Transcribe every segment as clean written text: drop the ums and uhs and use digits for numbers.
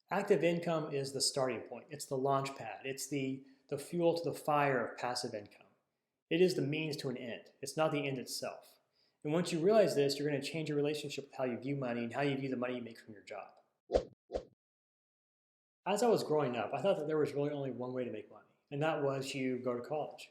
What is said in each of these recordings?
Active income is the starting point. It's the launch pad. It's the fuel to the fire of passive income. It is the means to an end. It's not the end itself. And once you realize this, you're going to change your relationship with how you view money and how you view the money you make from your job. As I was growing up, I thought that there was really only one way to make money, and that was you go to college.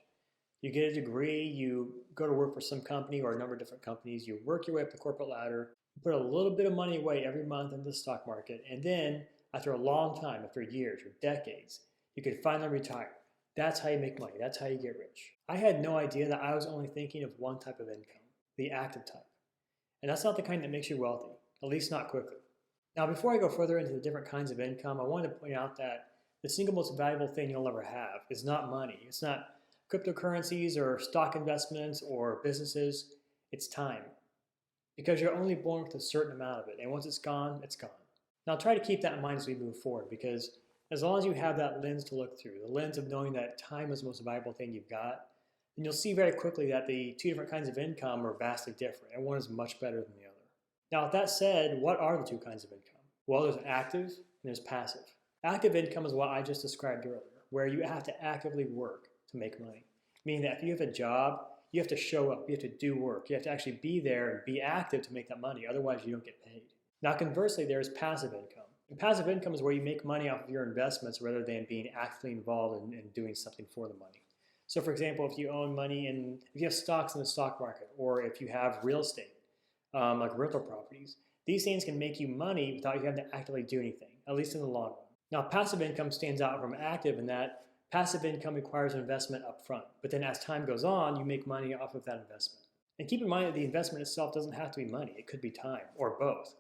You get a degree, you go to work for some company or a number of different companies, you work your way up the corporate ladder, you put a little bit of money away every month into the stock market, and then after a long time, after years or decades, you could finally retire. That's how you make money. That's how you get rich. I had no idea that I was only thinking of one type of income, the active type. And that's not the kind that makes you wealthy, at least not quickly. Now, before I go further into the different kinds of income, I wanted to point out that the single most valuable thing you'll ever have is not money. It's not cryptocurrencies or stock investments or businesses. It's time. Because you're only born with a certain amount of it, and once it's gone, it's gone. Now, try to keep that in mind as we move forward, because as long as you have that lens to look through, the lens of knowing that time is the most valuable thing you've got, then you'll see very quickly that the two different kinds of income are vastly different, and one is much better than the other. Now, with that said, what are the two kinds of income? Well, there's active and there's passive. Active income is what I just described earlier, where you have to actively work to make money. Meaning that if you have a job, you have to show up, you have to do work, you have to actually be there and be active to make that money, otherwise you don't get paid. Now conversely, there's passive income. And passive income is where you make money off of your investments rather than being actively involved in doing something for the money. So for example, if you own money and if you have stocks in the stock market, or if you have real estate, like rental properties, these things can make you money without you having to actively do anything, at least in the long run. Now, passive income stands out from active in that passive income requires an investment up front, but then as time goes on, you make money off of that investment. And keep in mind that the investment itself doesn't have to be money. It could be time or both.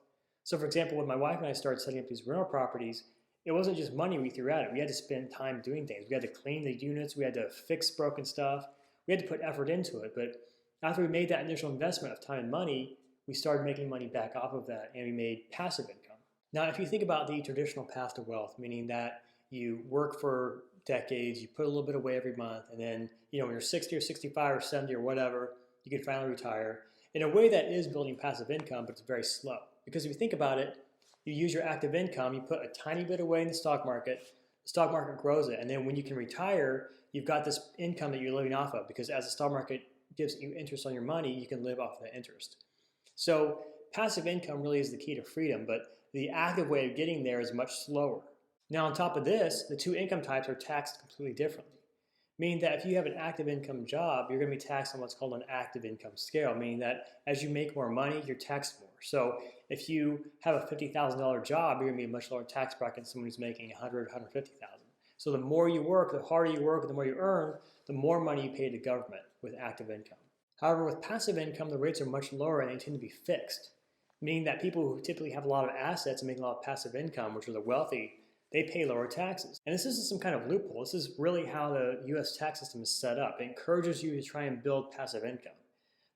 So for example, when my wife and I started setting up these rental properties, it wasn't just money we threw at it. We had to spend time doing things. We had to clean the units. We had to fix broken stuff. We had to put effort into it. But after we made that initial investment of time and money, we started making money back off of that, and we made passive income. Now, if you think about the traditional path to wealth, meaning that you work for decades, you put a little bit away every month, and then, when you're 60 or 65 or 70 or whatever, you can finally retire. In a way that is building passive income, but it's very slow. Because if you think about it, you use your active income, you put a tiny bit away in the stock market grows it, and then when you can retire, you've got this income that you're living off of, because as the stock market gives you interest on your money, you can live off of that interest. So passive income really is the key to freedom, but the active way of getting there is much slower. Now on top of this, the two income types are taxed completely differently. Meaning that if you have an active income job, you're going to be taxed on what's called an active income scale, meaning that as you make more money, you're taxed more. So if you have a $50,000 job, you're going to be a much lower tax bracket than someone who's making $100,000, $150,000. So the more you work, the harder you work, the more you earn, the more money you pay to government with active income. However, with passive income, the rates are much lower and they tend to be fixed, meaning that people who typically have a lot of assets and make a lot of passive income, which are the wealthy, they pay lower taxes. And this isn't some kind of loophole. This is really how the US tax system is set up. It encourages you to try and build passive income.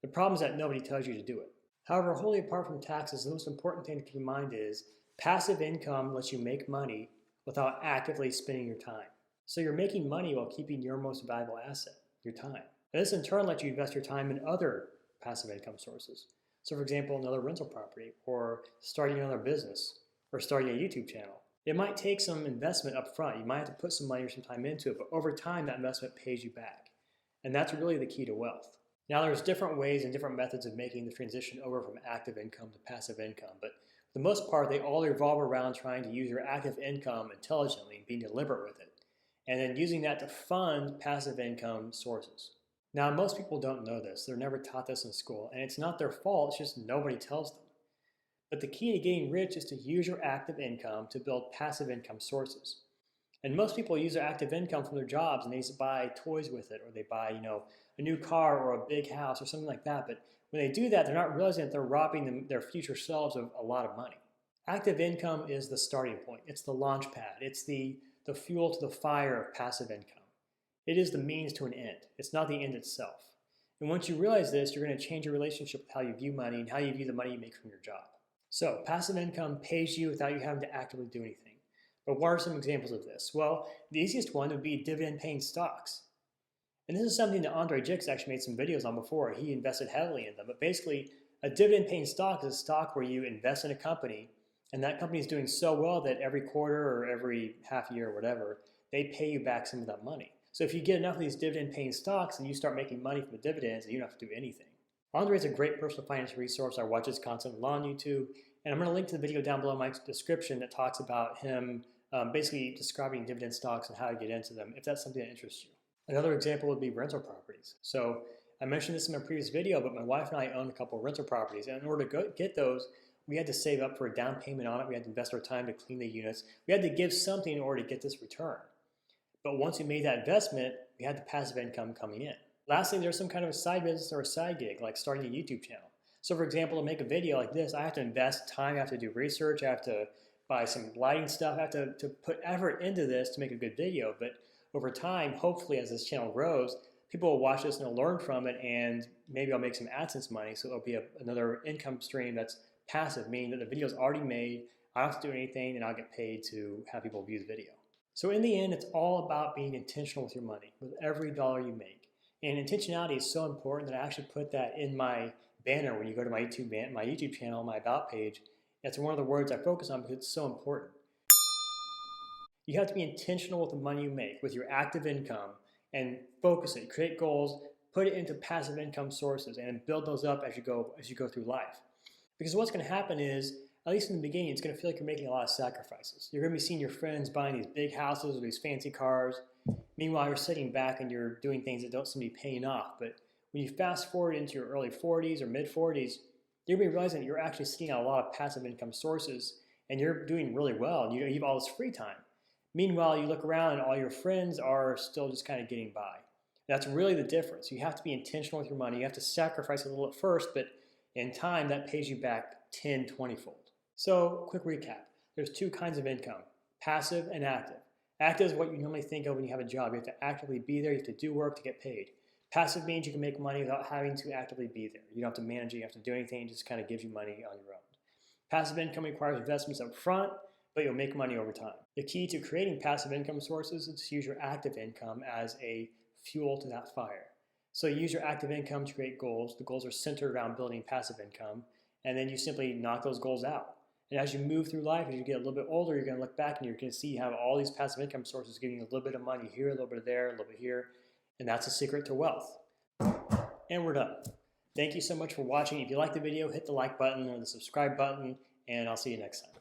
The problem is that nobody tells you to do it. However, wholly apart from taxes, the most important thing to keep in mind is passive income lets you make money without actively spending your time. So you're making money while keeping your most valuable asset, your time. And this in turn lets you invest your time in other passive income sources. So for example, another rental property, or starting another business, or starting a YouTube channel. It might take some investment up front. You might have to put some money or some time into it, but over time that investment pays you back. And that's really the key to wealth. Now there's different ways and different methods of making the transition over from active income to passive income, but for the most part they all revolve around trying to use your active income intelligently and being deliberate with it, and then using that to fund passive income sources. Now, most people don't know this. They're never taught this in school, and it's not their fault, it's just nobody tells them. But the key to getting rich is to use your active income to build passive income sources. And most people use their active income from their jobs and they just buy toys with it, or they buy, a new car or a big house or something like that. But when they do that, they're not realizing that they're robbing their future selves of a lot of money. Active income is the starting point. It's the launch pad. It's the fuel to the fire of passive income. It is the means to an end. It's not the end itself. And once you realize this, you're going to change your relationship with how you view money and how you view the money you make from your job. So passive income pays you without you having to actively do anything. But what are some examples of this? Well, the easiest one would be dividend-paying stocks. And this is something that Andrei Jikh actually made some videos on before. He invested heavily in them. But basically, a dividend-paying stock is a stock where you invest in a company And that company is doing so well that every quarter or every half year or whatever, they pay you back some of that money. So if you get enough of these dividend paying stocks and you start making money from the dividends, and you don't have to do anything. Andrei is a great personal finance resource. I watch his content a lot on YouTube. And I'm going to link to the video down below in my description that talks about him basically describing dividend stocks and how to get into them, if that's something that interests you. Another example would be rental properties. So I mentioned this in my previous video, but my wife and I own a couple of rental properties. And in order to get those, we had to save up for a down payment on it. We had to invest our time to clean the units. We had to give something in order to get this return. But once we made that investment, we had the passive income coming in. Lastly, there's some kind of a side business or a side gig, like starting a YouTube channel. So for example, to make a video like this, I have to invest time, I have to do research, I have to buy some lighting stuff, I have to put effort into this to make a good video. But over time, hopefully as this channel grows, people will watch this and they'll learn from it, and maybe I'll make some AdSense money, so it'll be another income stream that's passive, meaning that the video is already made, I don't have to do anything, and I'll get paid to have people view the video. So in the end, it's all about being intentional with your money, with every dollar you make. And intentionality is so important that I actually put that in my banner when you go to my YouTube channel, my About page. That's one of the words I focus on because it's so important. You have to be intentional with the money you make, with your active income, and focus it, create goals, put it into passive income sources, and build those up as you go through life. Because what's going to happen is, at least in the beginning, it's going to feel like you're making a lot of sacrifices. You're going to be seeing your friends buying these big houses or these fancy cars. Meanwhile, you're sitting back and you're doing things that don't seem to be paying off. But when you fast forward into your early 40s or mid 40s, you're going to be realizing that you're actually seeing a lot of passive income sources and you're doing really well. And you have all this free time. Meanwhile, you look around and all your friends are still just kind of getting by. That's really the difference. You have to be intentional with your money. You have to sacrifice a little at first, but in time, that pays you back 10, 20-fold. So, quick recap. There's two kinds of income, passive and active. Active is what you normally think of when you have a job. You have to actively be there. You have to do work to get paid. Passive means you can make money without having to actively be there. You don't have to manage it. You have to do anything. It just kind of gives you money on your own. Passive income requires investments up front, but you'll make money over time. The key to creating passive income sources is to use your active income as a fuel to that fire. So you use your active income to create goals. The goals are centered around building passive income, and then you simply knock those goals out. And as you move through life, as you get a little bit older, you're going to look back and you're going to see you have all these passive income sources giving you a little bit of money here, a little bit there, a little bit here. And that's the secret to wealth. And we're done. Thank you so much for watching. If you liked the video, hit the like button or the subscribe button, and I'll see you next time.